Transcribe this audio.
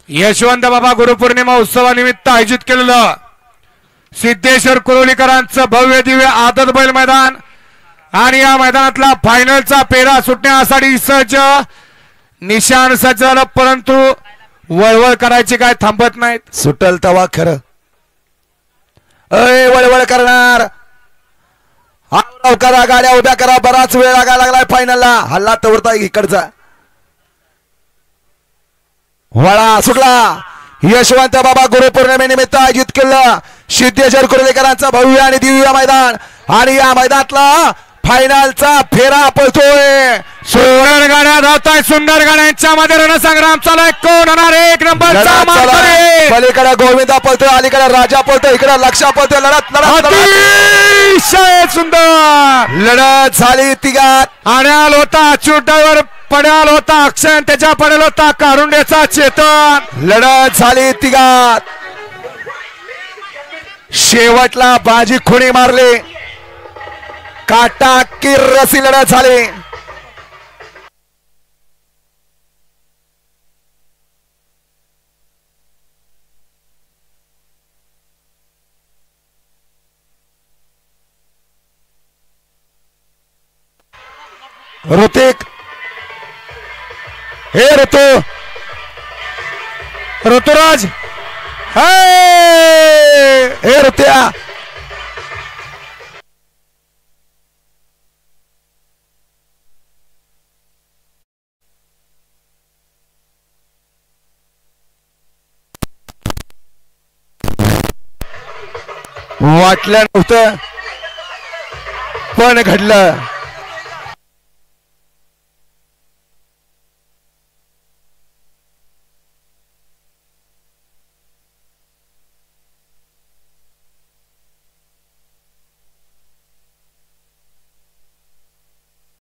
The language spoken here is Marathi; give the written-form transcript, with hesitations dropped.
यशवंत बाबा गुरुपौर्णिमा उत्सवानिमित्त आयोजित केलेलं सिद्धेश्वर कुरोलीकरांचं भव्य दिव्य आदत बैल मैदान आणि या मैदानातला फायनलचा पेरा सुटण्यासाठी सज्ज निशाण सज्ज झालं, परंतु वळवळ करायची काय थांबत नाहीत. सुटल तवा खरं वळवळ करणार. करा गाड्या उभ्या करा, बराच वेळ लागायला लागलाय फायनलला. हल्ला तवरता इकडचा वळा सुटला. यशवंत बाबा गुरुपौर्णिमेनिमित्त आयोजित केलं सिद्धेश्वर कुरोलीकरांचं भव्य आणि दिव्य मैदान आणि या मैदानातला फायनलचा फेरा पळतोय. सुंदर गाड्या धावताय, सुंदर गाड्यांच्या मध्ये रणसंग्राम चालू आहे. कोण होणार एक नंबरचा मानकरी? पलीकडे गोविंदा पळतोय, अलीकडे राजा पळतोय, इकडे लक्षा पळतोय. लढत अतिशय सुंदर लढत झाली तिघात. आण्याल होता चुटावर पड्याल होता अक्षय, त्याच्या पडेल होता कारुंडेचा चेतन. लढत झाली तिघात. शेवटला बाजी खुणी मारली, काटा किर्रसी लढत झाली. ऋतिक हे ऋतुराज हे ऋत्या वाटलं नव्हतं पण घडलं.